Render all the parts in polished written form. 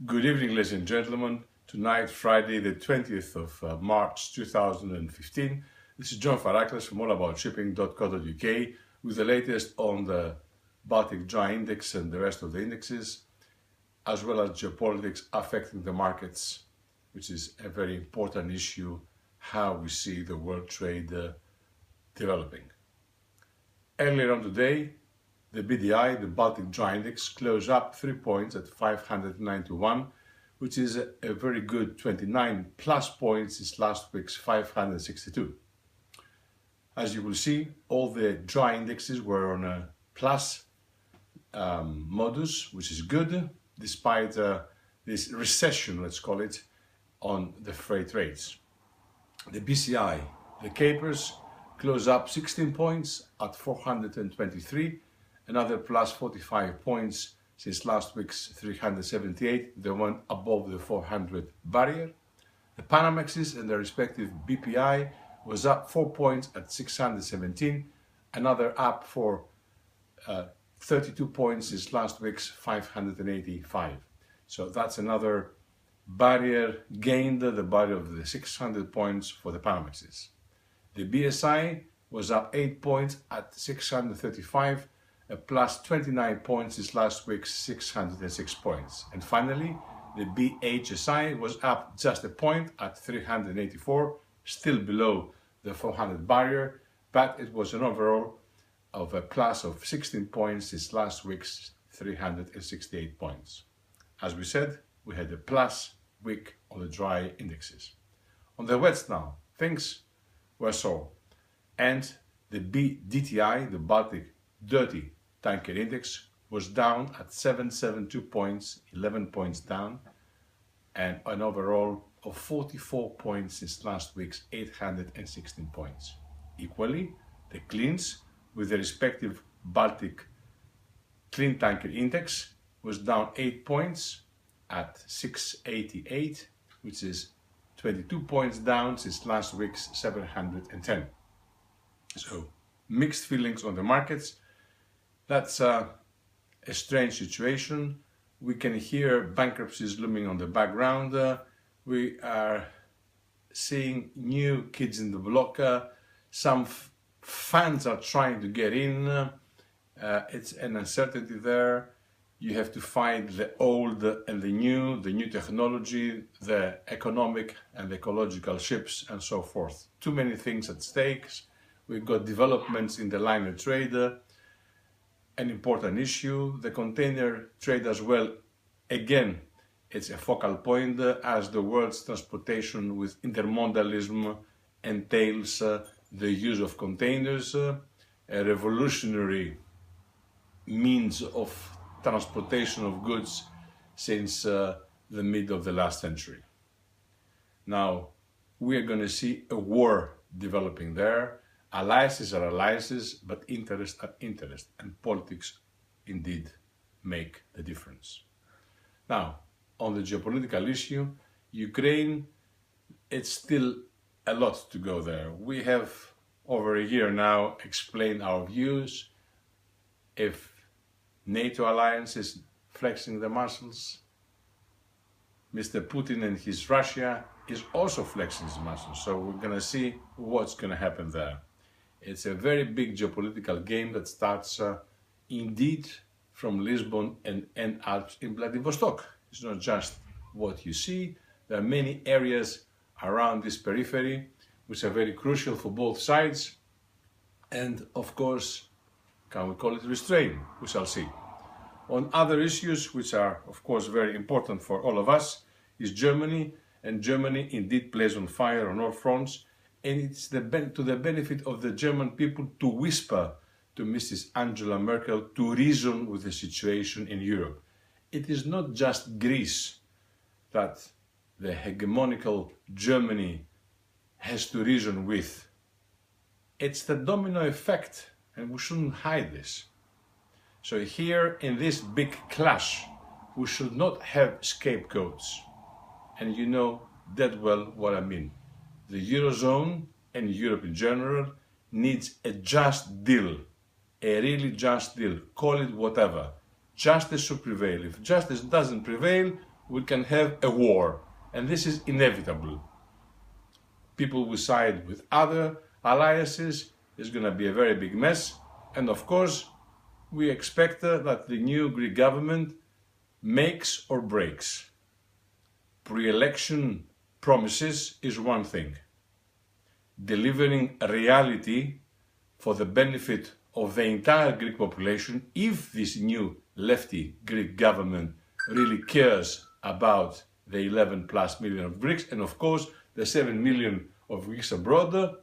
Good evening, ladies and gentlemen. Tonight, Friday, the 20th of March 2015. This is John Faraclas from allaboutshipping.co.uk with the latest on the Baltic Dry Index and the rest of the indexes, as well as geopolitics affecting the markets, which is a very important issue, how we see the world trade developing. Earlier on today, the BDI, the Baltic Dry Index, closed up 3 points at 591, which is a very good 29 plus points since last week's 562. As you will see, all the dry indexes were on a plus modus, which is good, despite this recession, let's call it, on the freight rates. The BCI, the capers, closed up 16 points at 423, another plus 45 points since last week's 378. They went above the 400 barrier. The Panamexes and their respective BPI was up 4 points at 617, another up for 32 points since last week's 585. So that's another barrier gained, the barrier of the 600 points for the Panamexes. The BSI was up 8 points at 635, a plus 29 points since last week's 606 points. And finally, the BHSI was up just a point at 384, still below the 400 barrier, but it was an overall of a plus of 16 points since last week's 368 points. As we said, we had a plus week on the dry indexes. On the wets now, things were so. And the BDTI, the Baltic Dirty Tanker Index, was down at 772 points, 11 points down, and an overall of 44 points since last week's 816 points. Equally, the cleans with the respective Baltic Clean Tanker Index was down 8 points at 688, which is 22 points down since last week's 710. So, mixed feelings on the markets. That's a strange situation. We can hear bankruptcies looming on the background. We are seeing new kids in the block. Some fans are trying to get in. It's an uncertainty there. You have to find the old and the new technology, the economic and ecological ships, and so forth. Too many things at stake. We've got developments in the liner trade, an important issue. The container trade as well, again, it's a focal point as the world's transportation with intermodalism entails the use of containers, a revolutionary means of transportation of goods since the mid of the last century. Now, we are going to see a war developing there. Alliances are alliances, but interests are interests, and politics indeed make the difference. Now, on the geopolitical issue, Ukraine, it's still a lot to go there. We have over a year now explained our views. If NATO alliance is flexing the muscles, Mr. Putin and his Russia is also flexing his muscles. So we're going to see what's going to happen there. It's a very big geopolitical game that starts indeed from Lisbon and ends up in Vladivostok. It's not just what you see. There are many areas around this periphery which are very crucial for both sides. And of course, can we call it restraint? We shall see. On other issues which are of course very important for all of us is Germany, and Germany indeed plays on fire on all fronts. And it's to the benefit of the German people to whisper to Mrs. Angela Merkel to reason with the situation in Europe. It is not just Greece that the hegemonical Germany has to reason with. It's the domino effect, and we shouldn't hide this. So here in this big clash, we should not have scapegoats. And you know that well what I mean. The Eurozone and Europe in general needs a just deal, a really just deal. Call it whatever. Justice should prevail. If justice doesn't prevail, we can have a war, and this is inevitable. People will side with other alliances. It's going to be a very big mess, and of course we expect that the new Greek government makes or breaks. Pre-election promises is one thing. Delivering reality for the benefit of the entire Greek population, if this new lefty Greek government really cares about the 11+ million of Greeks, and of course the 7 million of Greeks abroad,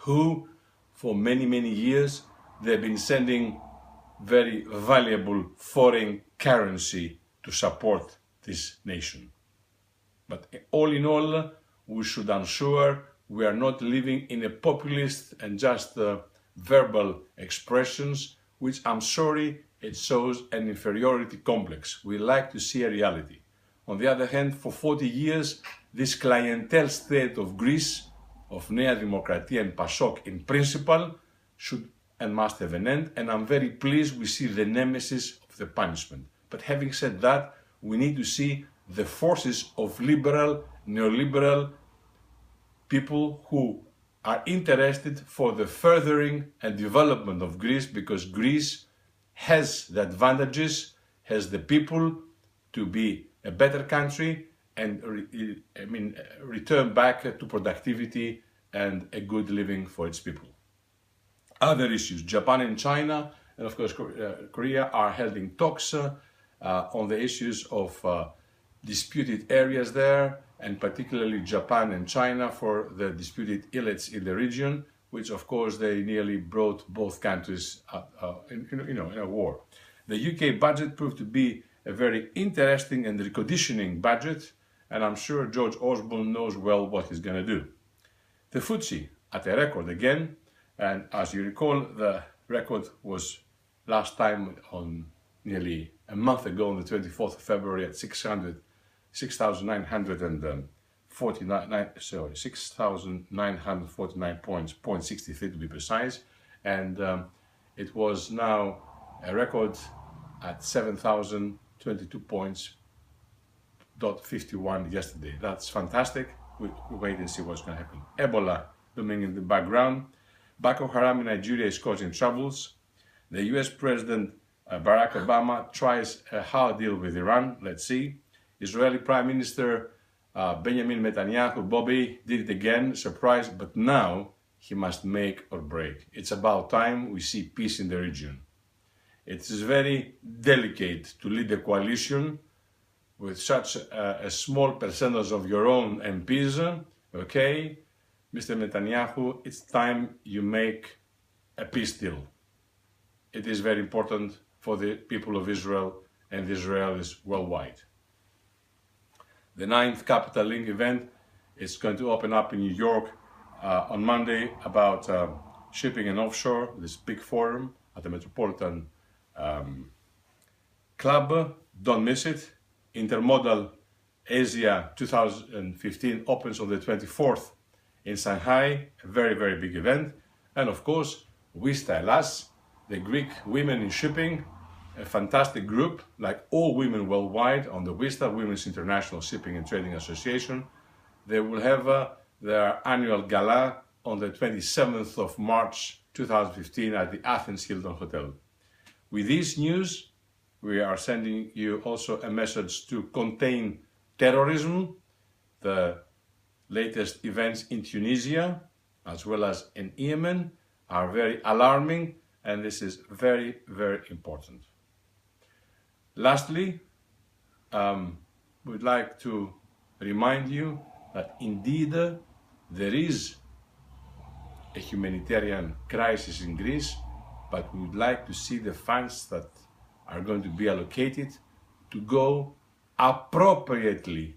who for many, many years they've been sending very valuable foreign currency to support this nation. But all in all, we should ensure we are not living in a populist and just verbal expressions, which I'm sorry, it shows an inferiority complex. We like to see a reality. On the other hand, for 40 years, this clientele state of Greece, of Nea Demokratia and PASOK in principle, should and must have an end, and I'm very pleased we see the nemesis of the punishment. But having said that, we need to see the forces of liberal, neoliberal people who are interested for the furthering and development of Greece, because Greece has the advantages, has the people to be a better country and return back to productivity and a good living for its people. Other issues, Japan and China, and of course Korea, are holding talks on the issues of disputed areas there, and particularly Japan and China for the disputed islets in the region, which of course they nearly brought both countries in a war. The UK budget proved to be a very interesting and reconditioning budget, and I'm sure George Osborne knows well what he's going to do. The FTSE at a record again, and as you recall, the record was last time on nearly a month ago on the 24th of February at 6,949 points, 0.63 to be precise, and it was now a record at 7,022 points, .51 yesterday. That's fantastic. We wait and see what's going to happen. Ebola looming in the background. Boko Haram in Nigeria is causing troubles. The US President Barack Obama tries a hard deal with Iran. Let's see. Israeli Prime Minister Benjamin Netanyahu, Bobby, did it again, surprise, but now he must make or break. It's about time we see peace in the region. It is very delicate to lead a coalition with such a small percentage of your own MPs, okay? Mr. Netanyahu, it's time you make a peace deal. It is very important for the people of Israel and the Israelis worldwide. The 9th Capital Link event is going to open up in New York on Monday about shipping and offshore, this big forum at the Metropolitan Club. Don't miss it. Intermodal Asia 2015 opens on the 24th in Shanghai, a very, very big event. And of course, We Style Us, the Greek women in shipping, a fantastic group, like all women worldwide on the WISTA, Women's International Shipping and Trading Association. They will have their annual gala on the 27th of March 2015 at the Athens Hilton Hotel. With this news, we are sending you also a message to contain terrorism. The latest events in Tunisia, as well as in Yemen, are very alarming, and this is very, very important. Lastly, we'd like to remind you that indeed there is a humanitarian crisis in Greece, but we would like to see the funds that are going to be allocated to go appropriately.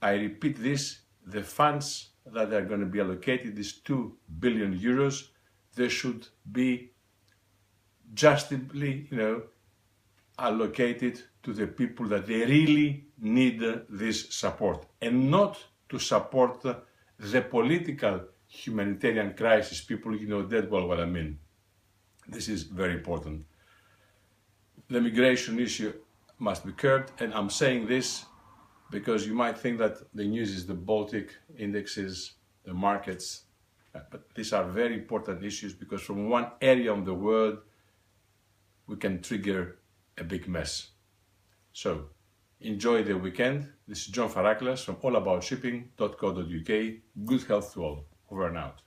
I repeat this, the funds that are going to be allocated, these 2 billion euros, they should be justly, allocated to the people that they really need this support, and not to support the political humanitarian crisis. People know that well what I mean. This is very important. The migration issue, must be curbed. And I'm saying this because you might think that the news is the Baltic indexes, the markets, but these are very important issues because from one area of the world we can trigger a big mess. So enjoy the weekend. This is John Faraclas from allaboutshipping.co.uk. Good health to all. Over and out.